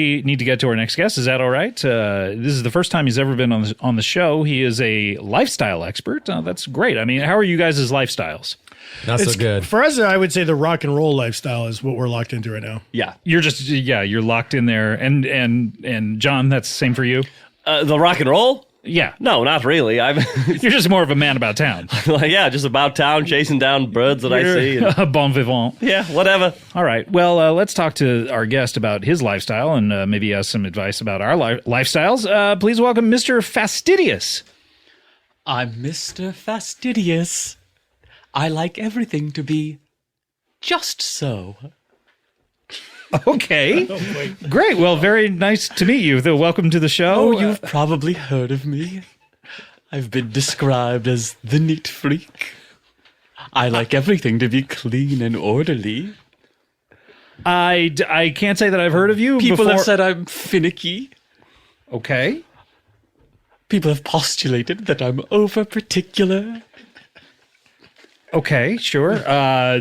We need to get to our next guest. Is that all right? This is the first time he's ever been on the show. He is a lifestyle expert. That's great. I mean, how are you guys' lifestyles? Not so good. For us, I would say the rock and roll lifestyle is what we're locked into right now. Yeah, you're locked in there. And John, that's the same for you? The rock and roll? Yeah. No, not really. You're just more of a man about town. Yeah, just about town, chasing down birds that I see. A bon vivant. Yeah, whatever. All right. Well, let's talk to our guest about his lifestyle and maybe ask some advice about our lifestyles. Please welcome Mr. Fastidious. I'm Mr. Fastidious. I like everything to be just so. Okay. Great. Well, very nice to meet you. Welcome to the show. Oh, you've probably heard of me. I've been described as the neat freak. I like everything to be clean and orderly. I can't say that I've heard of you People before. have said I'm finicky. Okay. People have postulated that I'm over-particular. Okay, sure.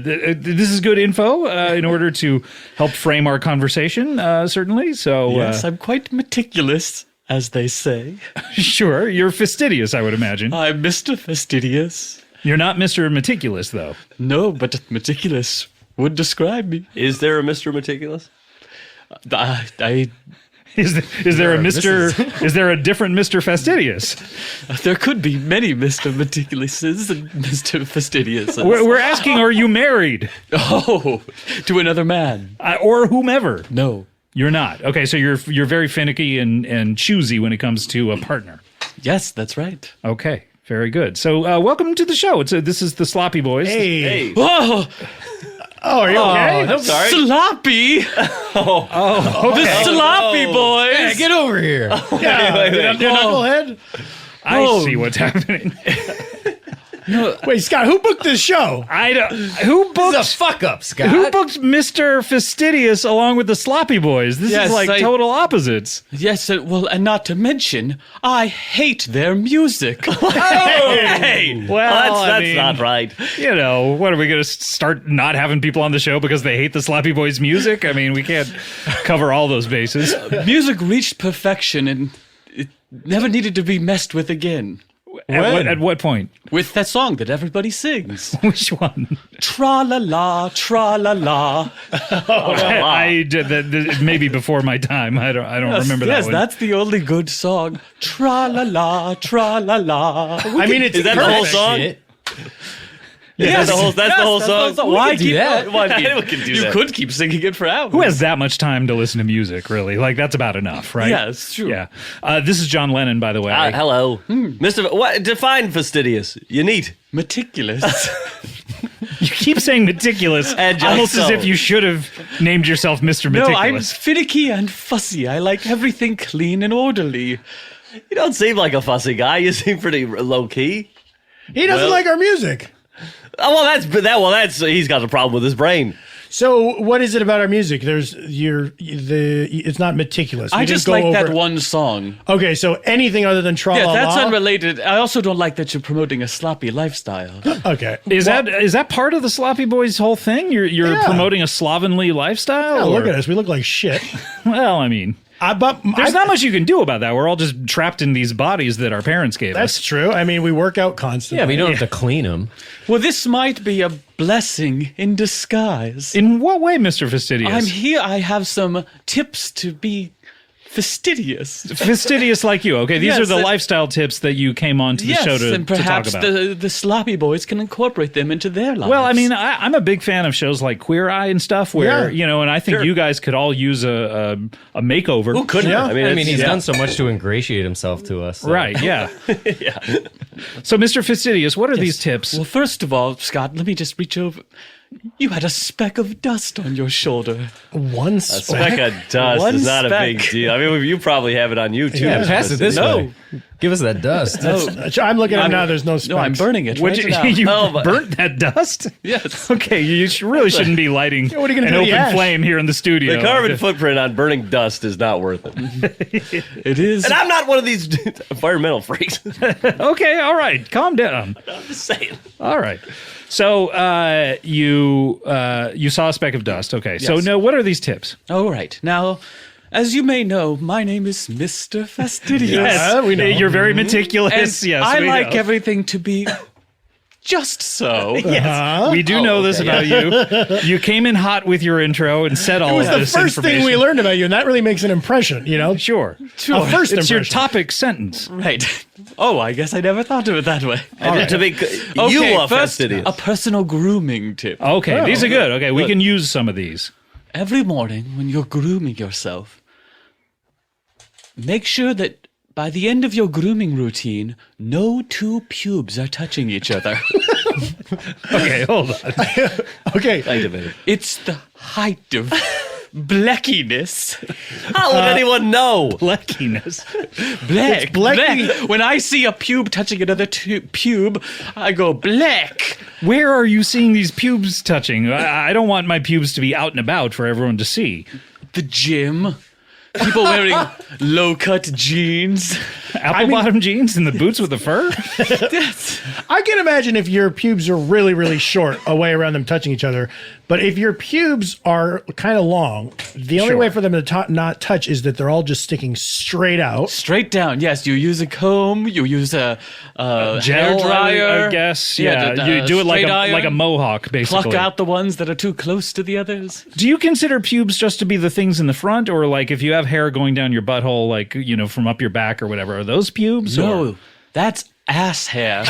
This is good info in order to help frame our conversation, certainly. So, Yes, I'm quite meticulous, as they say. Sure. You're fastidious, I would imagine. I'm Mr. Fastidious. You're not Mr. Meticulous, though. No, but meticulous would describe me. Is there a Mr. Meticulous? Is there a Mr. Is there a different Mr. Fastidious? There could be many Mr. Meticulouses and Mr. Fastidiouses. We're asking, are you married? Oh, to another man? Or whomever? No. You're not. Okay, so you're very finicky and choosy when it comes to a partner. Yes, that's right. Okay, very good. So welcome to the show. This is the Sloppy Boys. Hey. Whoa! Oh, are you okay? I'm sorry. Sloppy! The sloppy boys! Hey, get over here. Yeah, knucklehead. I see what's happening. Wait, Scott, who booked this show? Who booked This is a fuck up, Scott. Who booked Mr. Fastidious along with the Sloppy Boys? This Yes, is like total opposites. Yes, well, and not to mention, I hate their music. Hey! Well, that's not right. You know, what are we going to start not having people on the show because they hate the Sloppy Boys music? I mean, we can't cover all those bases. Music reached perfection and it never needed to be messed with again. At what point? With that song that everybody sings. Which one? Tra-la-la, tra-la-la. Maybe before my time. I don't remember that Yes, one. that's the only good song. Tra-la-la, tra-la-la. I mean, it's Is that the whole song? Shit. Yes, that's the whole song. Why do that? Why anyone can do You that? could keep singing it for hours. Who has that much time to listen to music, really? Like, that's about enough, right? Yeah, it's true. Yeah. This is John Lennon, by the way. Hello. Mr. What? Define fastidious. You neat. Meticulous. You keep saying meticulous, And just almost as so. if you should have named yourself Mr. No, Meticulous. I'm finicky and fussy. I like everything clean and orderly. You don't seem like a fussy guy. You seem pretty low key. he doesn't like our music. Oh, that's he's got a problem with his brain. So, what is it about our music? It's not meticulous. I We didn't just go like that over- one song. Okay, so anything other than tra Yeah, la that's la? unrelated. I also don't like that you're promoting a sloppy lifestyle. Okay. Is that part of the Sloppy Boys' whole thing? You're Yeah. promoting a slovenly lifestyle? Oh, look or- at us. We look like shit. Well, I mean, there's not much you can do about that. We're all just trapped in these bodies that our parents gave That's us. true. I mean, we work out constantly. Yeah, but you don't have to clean them. Well, this might be a blessing in disguise. In what way, Mr. Fastidious? I'm here. I have some tips to be fastidious. Fastidious like you. Okay, these Yes, are the and- lifestyle tips that you came on to the Yes, show to and talk perhaps about. the sloppy boys can incorporate them into their lives. Well, I mean, I'm a big fan of shows like Queer Eye and stuff where, Yeah. and I think you guys could all use a makeover. Who couldn't? Yeah. I mean, He's yeah. done so much to ingratiate himself to us. so- Right, yeah. So, Mr. Fastidious, what are these tips? Well, first of all, Scott, let me just reach over. You had a speck of dust on your shoulder. One Speck of dust One is not a speck. big deal. I mean, you probably have it on YouTube. Yeah, pass it this No. way. Give us that dust. I'm looking at it now. There's no specs. No, I'm burning it Would right you, now. you Oh, but- burnt that dust? Yes. Okay, you really shouldn't be lighting what are you gonna an do with the open ash? flame here in the studio. The carbon footprint on burning dust is not worth it. It is. And I'm not one of these environmental freaks. Okay, all right, calm down. I'm just saying. All right. So you saw a speck of dust. Okay. So Yes. now, what are these tips? All right. Now, as you may know, my name is Mr. Fastidious. Yes, we know. You're very meticulous. And yes, I we like know. everything to be just so. Yes, we do know this about you. You came in hot with your intro and said all It was of the this first thing we information. learned about you, and that really makes an impression, Sure. A first It's your impression. topic sentence. Right. Oh, I guess I never thought of it that way. And to be, you Okay, are first, fastidious. a personal grooming tip. Okay, these are good. Okay, we can use some of these. Every morning when you're grooming yourself, make sure that by the end of your grooming routine, no two pubes are touching each other. Okay, hold on. Okay. Activated. It's the height of bleckiness. How would anyone know? Bleckiness. Black. blecky. Black. When I see a pube touching another pube, I go black. Where are you seeing these pubes touching? I don't want my pubes to be out and about for everyone to see. The gym. People wearing low-cut jeans. Apple bottom jeans and the boots with the fur? I can imagine if your pubes are really, really short, a way around them touching each other. But if your pubes are kind of long, the only Sure. way for them to not touch is that they're all just sticking straight out. Straight down. Yes, you use a comb. You use a hair Gel, dryer. I guess. Yeah, the, you do it like straight a, iron. like a mohawk, basically. Pluck out the ones that are too close to the others. Do you consider pubes just to be the things in the front, or like if you have hair going down your butthole, like, you know, from up your back or whatever, are those pubes? No, or- that's ass hair.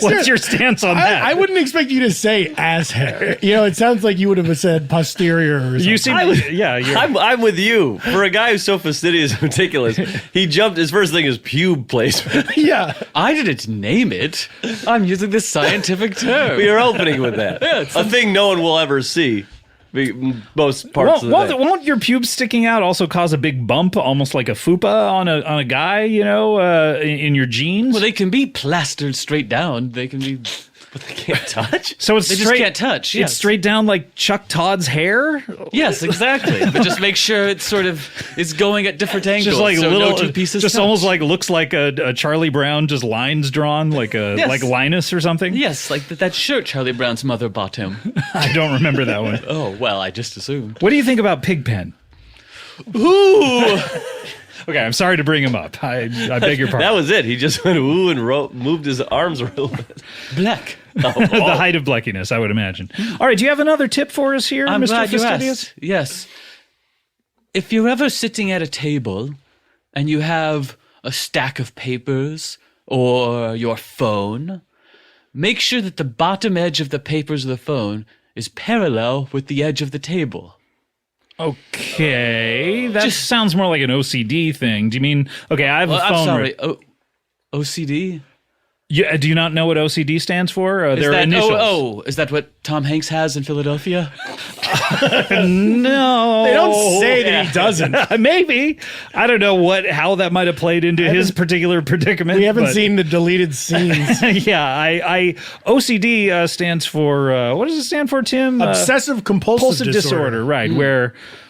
What's your stance on that? I wouldn't expect you to say ass hair. You know, it sounds like you would have said posterior or something. You seem, yeah, you're, I'm with you. For a guy who's so fastidious and meticulous, he jumped. His first thing is pube placement. Yeah. I didn't name it. I'm using this scientific term. We are opening with that. A thing no one will ever see. Most parts of the day. won't your pubes sticking out also cause a big bump, almost like a fupa on a guy, you know, in your jeans? Well, they can be plastered straight down. They can be. But they can't touch. So it's They just straight, can't touch, yes. It's straight down like Chuck Todd's hair. Yes, exactly. But just make sure it's sort of is going at different angles. Just like so little, no two pieces. just touch. almost like looks like a Charlie Brown, just lines drawn like a Yes. like Linus or something. Yes, like that shirt Charlie Brown's mother bought him. I don't remember that one. Oh well, I just assumed. What do you think about Pigpen? Ooh, Okay, I'm sorry to bring him up. I beg your pardon. That was it. He just went ooh and moved his arms a little bit. black. the height of bleckiness, I would imagine. All right, do you have another tip for us here, I'm Mr. glad you Fastidious? asked. Yes. If you're ever sitting at a table and you have a stack of papers or your phone, make sure that the bottom edge of the papers of the phone is parallel with the edge of the table. Okay, that sounds more like an OCD thing. Do you mean, okay, I have a phone. I'm sorry. OCD? Do you not know what OCD stands for? Is Their that, initials. is that what Tom Hanks has in Philadelphia? No. They don't say that he doesn't. Maybe. I don't know how that might have played into his particular predicament. We haven't but- seen the deleted scenes. Yeah, I OCD stands for, what does it stand for, Tim? Obsessive compulsive disorder, right?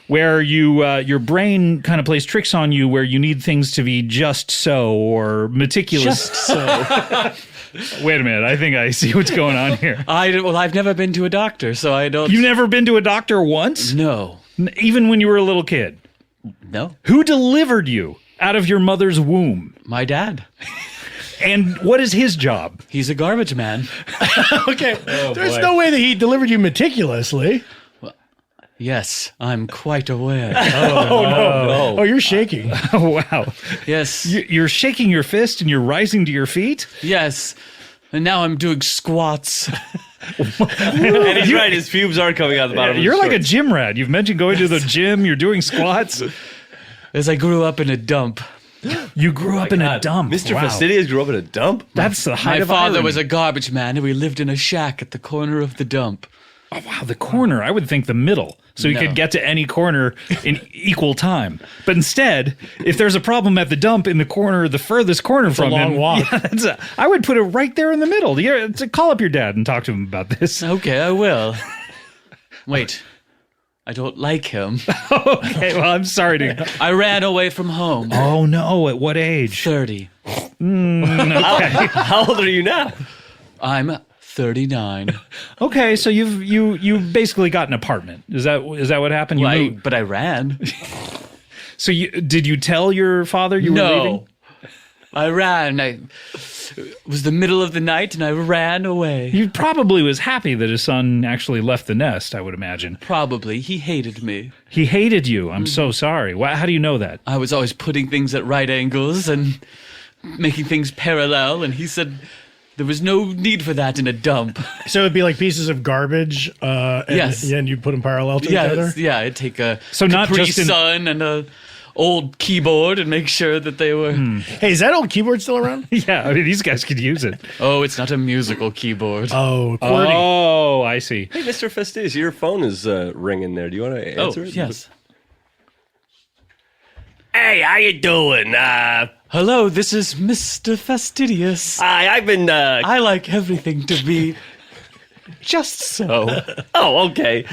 Where you your brain kind of plays tricks on you, where you need things to be just so or meticulous. Just so. Wait a minute, I think I see what's going on here. I've never been to a doctor, so I don't. You've never been to a doctor once, No. even when you were a little kid. No. Who delivered you out of your mother's womb, My dad. and what is his job? He's a garbage man. Okay. There's no way that he delivered you meticulously. Yes, I'm quite aware. Oh, you're shaking. Oh wow, Yes. you're shaking your fist and you're rising to your feet. Yes. And now I'm doing squats. And he's right. His pubes are coming out the bottom. You're of like a his gym rat. You've mentioned going to the gym. You're doing squats. As I grew up in a dump. You grew up in a dump. Mr. Wow. Fastidious grew up in a dump. That's the height My of father irony. was a garbage man, and we lived in a shack at the corner of the dump. Oh, wow, the corner. I would think the middle, so you No. could get to any corner in equal time. But instead, if there's a problem at the dump in the corner, the furthest corner from long him, walk. yeah, I would put it right there in the middle. Call up your dad and talk to him about this. Okay, I will. Wait. I don't like him. Okay, well, I'm sorry to. I ran away from home. Oh no! At what age? 30. How old are you now? I'm 39. Okay, so you've basically got an apartment. Is that what happened? You moved. But I ran. So did you tell your father you were leaving? No. I ran. It was the middle of the night, and I ran away. He probably was happy that his son actually left the nest, I would imagine. Probably. He hated me. He hated you. I'm so sorry. How do you know that? I was always putting things at right angles and making things parallel, and he said there was no need for that in a dump. So it'd be like pieces of garbage. Yes. And you'd put them parallel to each other? Yeah, I'd take a not Capri just in- Sun and a old keyboard and make sure that they were... Hey, is that old keyboard still around? Yeah, I mean, these guys could use it. Oh, it's not a musical keyboard. Oh, QWERTY. Oh, I see. Hey, Mr. Fastidious, your phone is ringing there. Do you want to answer it? Yes. Hey, how you doing? Hello, this is Mr. Fastidious. I've been. I like everything to be just so. Oh, okay.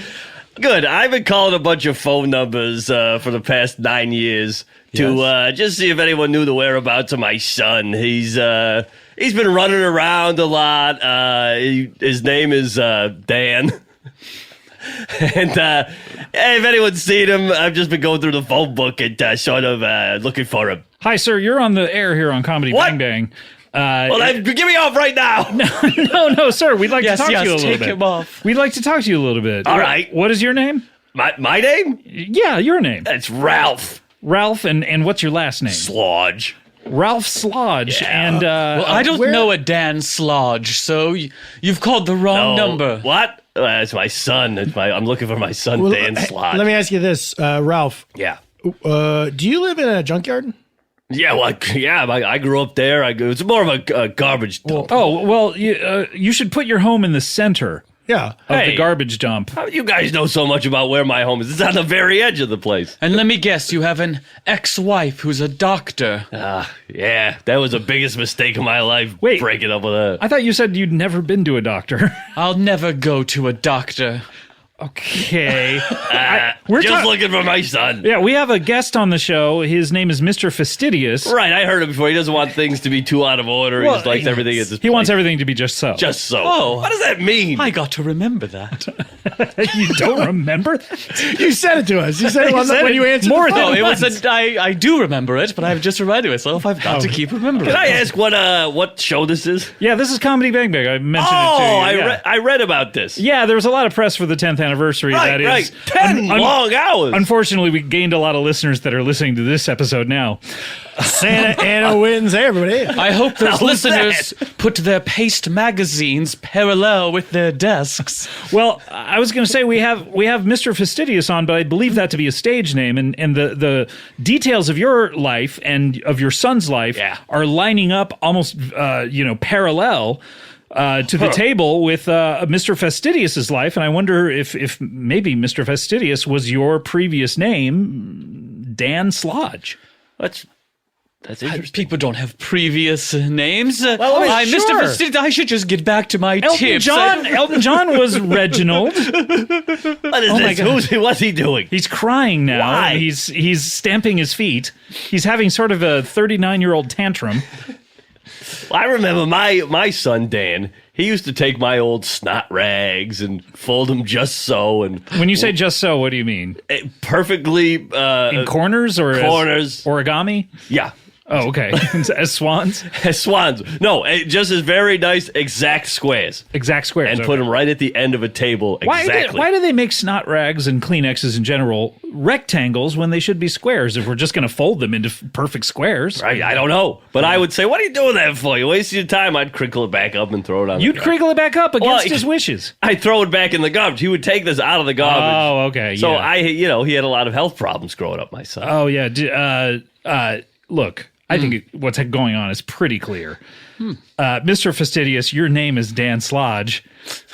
Good. I've been calling a bunch of phone numbers for the past 9 years to just see if anyone knew the whereabouts of my son. He's been running around a lot. His name is Dan. And if anyone's seen him, I've just been going through the phone book and sort of looking for him. Hi, sir. You're on the air here on Comedy What? Bang Bang. Well, get me off right now. No, sir. We'd like to talk to you a little take bit. him off. We'd like to talk to you a little bit. All right. What is your name? My name? Yeah, your name. It's Ralph Ralph, and what's your last name? Slodge. Ralph Slodge. Yeah. And Well, I don't know a Dan Slodge, so you've called the wrong number. What? It's my son. I'm looking for my son, Well, Dan hey, Slodge. let me ask you this, Ralph. Yeah. Do you live in a junkyard? Yeah, well, I grew up there. It's more of a garbage dump. oh, well, you should put your home in the center Yeah. of Hey. the garbage dump. How do you guys know so much about where my home is? It's on the very edge of the place. And let me guess, you have an ex-wife who's a doctor. Yeah, that was the biggest mistake of my life. Wait. Breaking up with her. I thought you said you'd never been to a doctor. I'll never go to a doctor. Okay. We're just looking for my son. Yeah, we have a guest on the show. His name is Mr. Fastidious. Right, I heard it before. He doesn't want things to be too out of order. He just likes everything at this He wants place. everything to be just so. Just so. Oh. What does that mean? I got to remember that. You don't remember that? You said it to us. You said it when you answered more the than phone. Oh, it was I do remember it, but I've just reminded myself I've got to keep remembering. Can I ask what show this is? Yeah, this is Comedy Bang Bang. I mentioned it to you. Yeah. I read about this. Yeah, there was a lot of press for the 10th anniversary. Right, that is, right. 10 long hours. Unfortunately, we gained a lot of listeners that are listening to this episode now. Santa Ana wins. Hey, everybody. I hope those How's listeners put their paste magazines parallel with their desks. Well, I was going to say we have Mr. Fastidious on, but I believe that to be a stage name, and the details of your life and of your son's life are lining up almost parallel to the table with Mr. Fastidious's life, and I wonder if maybe Mr. Fastidious was your previous name, Dan Slodge. That's interesting. People don't have previous names. sure. Mr. Fastidious, I should just get back to my tips. Elton John was Reginald. What is Oh my this? God. What's he doing? He's crying now. Why? He's stamping his feet. He's having sort of a 39-year-old tantrum. I remember my son Dan. He used to take my old snot rags and fold them just so, and When you say just so, what do you mean? perfectly In corners or corners. as origami? Yeah. Oh, okay. As swans? As swans. No, just as very nice exact squares. Exact squares. And okay. put them right at the end of a table. Exactly. Why do they make snot rags and Kleenexes in general rectangles when they should be squares if we're just going to fold them into perfect squares? Right, I don't know. But I would say, what are you doing that for? You wasting your time. I'd crinkle it back up and throw it on You'd the garbage. crinkle it back up against Well, his wishes. I'd throw it back in the garbage. He would take this out of the garbage. Oh, okay. So yeah. he had a lot of health problems growing up, my son. Oh, yeah. Look, I think what's going on is pretty clear. Mr. Fastidious, your name is Dan Slodge,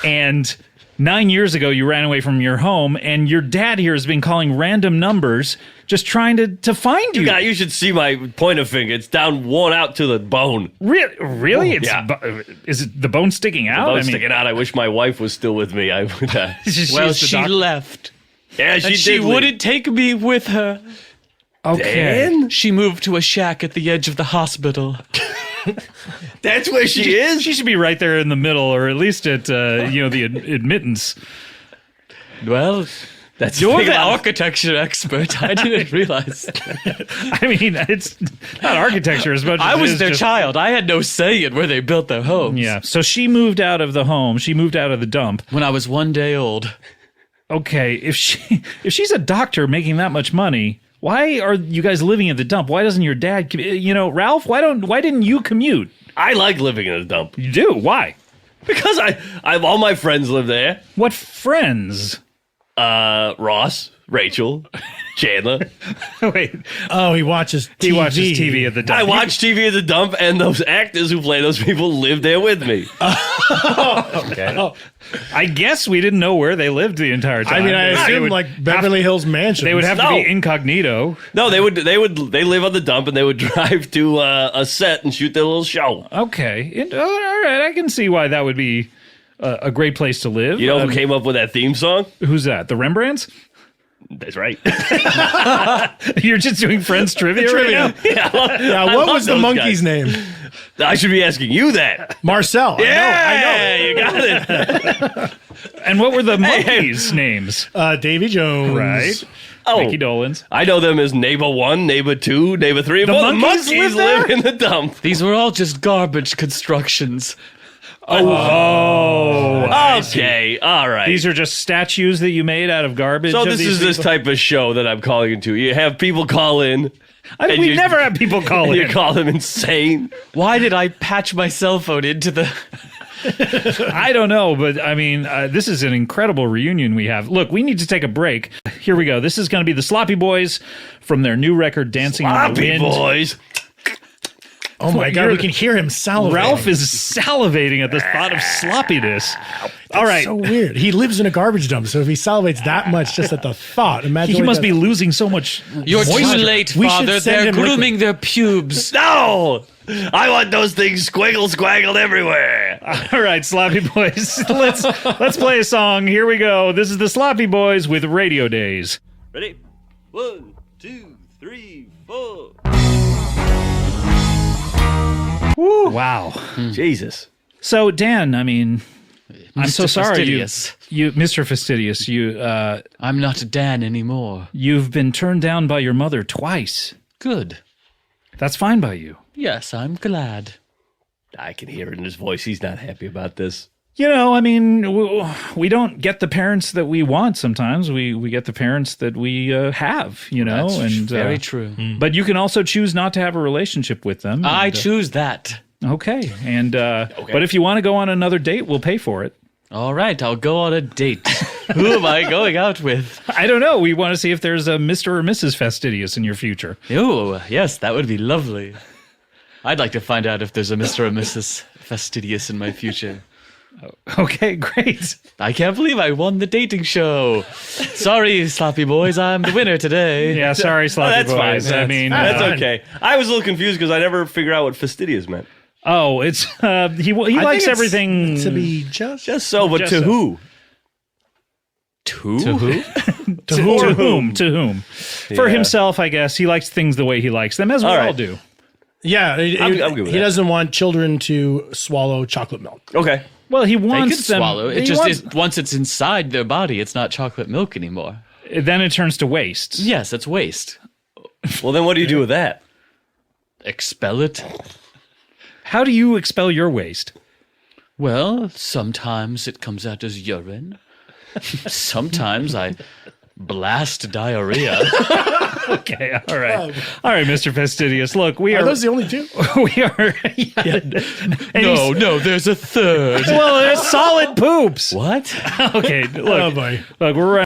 and 9 years ago you ran away from your home, and your dad here has been calling random numbers just trying to find you. You should see my pointer finger. It's down, worn out to the bone. Really? It's yeah. Is it the bone sticking out? Bone sticking out. I wish my wife was still with me. I would. Well, she left. Yeah, she And did. she leave. wouldn't take me with her. Okay. Dan? She moved to a shack at the edge of the hospital. That's where she is? She should be right there in the middle, or at least at the admittance. Well, That's you're big the amount of- architecture expert. I didn't realize. I mean, it's not architecture as much as I it was is their just- child. I had no say in where they built their homes. Yeah. So she moved out of the home. She moved out of the dump. When I was 1 day old. Okay, if she's a doctor making that much money, why are you guys living at the dump? Why doesn't your dad? Ralph, why didn't you commute? I like living in a dump You do. Why? because I all my friends live there. What friends? Ross, Rachel, Chandler. Wait, Oh, he watches TV. he watches TV at the dump. I watch TV at the dump, and those actors who play those people live there with me. Okay. I guess we didn't know where they lived the entire time. I mean, I They assume would like have- Beverly Hills Mansion. They would have to No. be incognito. No, they live on the dump, and they would drive to a set and shoot their little show. Okay, all right. I can see why that would be a great place to live. You know who came up with that theme song? Who's that? The Rembrandts? That's right. You're just doing Friends trivia right now? Yeah, what was the those monkey's guys. name? I should be asking you that. Marcel. Yeah, you got it. And what were the monkeys' names? Davy Jones. Right. Oh, Mickey Dolenz. I know them as Neighbor 1, Neighbor 2, Neighbor 3. The Well, monkeys live there? live in the dump. These were all just garbage constructions. Okay, all right. These are just statues that you made out of garbage. So of this these is this people? type of show that I'm calling into. You have people call in. and We you- never have people call You in. call them insane. Why did I patch my cell phone into the... I don't know, but I mean, this is an incredible reunion we have. Look, we need to take a break. Here we go. This is going to be the Sloppy Boys from their new record, Dancing on the Sloppy Wind. boys. Oh my God, we can hear him salivating. Ralph is salivating at the thought of sloppiness. All right. So weird. He lives in a garbage dump, so if he salivates that much just at the thought, imagine He what must be does. losing so much You're too moisture. late, We should Father. send They're him grooming their pubes. No! I want those things squaggled everywhere. All right, Sloppy Boys. Let's play a song. Here we go. This is the Sloppy Boys with Radio Days. Ready? 1, 2, 3, 4. Wow. Jesus. So Dan, I mean, I'm so Mr. sorry Fastidious. you Mr. Fastidious, I'm not Dan anymore. you've been turned down by your mother twice. Good. That's fine by you. Yes, I'm glad. I can hear it in his voice. He's not happy about this. You know, I mean, we don't get the parents that we want sometimes. We get the parents that we have, you know. That's and very true. But you can also choose not to have a relationship with them. I and, choose that. Okay. And but if you want to go on another date, we'll pay for it. All right, I'll go on a date. Who am I going out with? I don't know. We want to see if there's a Mr. or Mrs. Fastidious in your future. Oh, yes, that would be lovely. I'd like to find out if there's a Mr. or Mrs. Fastidious in my future. Okay, great. I can't believe I won the dating show. Sorry, Sloppy Boys, I'm the winner today. Yeah, sorry, Sloppy that's fine. Boys. I mean, That's fine. okay. I was a little confused because I never figured out what fastidious meant. oh, it's he I likes think it's everything to be just Just so, but Just to so. who? Two? to whom? To whom? For Yeah. himself, I guess. He likes things the way he likes them, as we All all right. do. yeah. I'm good with he that. doesn't want children to swallow chocolate milk. Okay. Well, he They wants could them. swallow. It he just wants- is, once it's inside their body, it's not chocolate milk anymore. then it turns to waste. Yes, it's waste. Well, then what do you do with that? Expel it. How do you expel your waste? Well, sometimes it comes out as urine. Sometimes I blast diarrhea. Okay, all right, Mr. Fastidious. Look, we Are are. those the only two? We are. Yeah. And No, he's- no, there's a third. Well, there's solid poops. What? Okay, look. Oh boy. Look, we're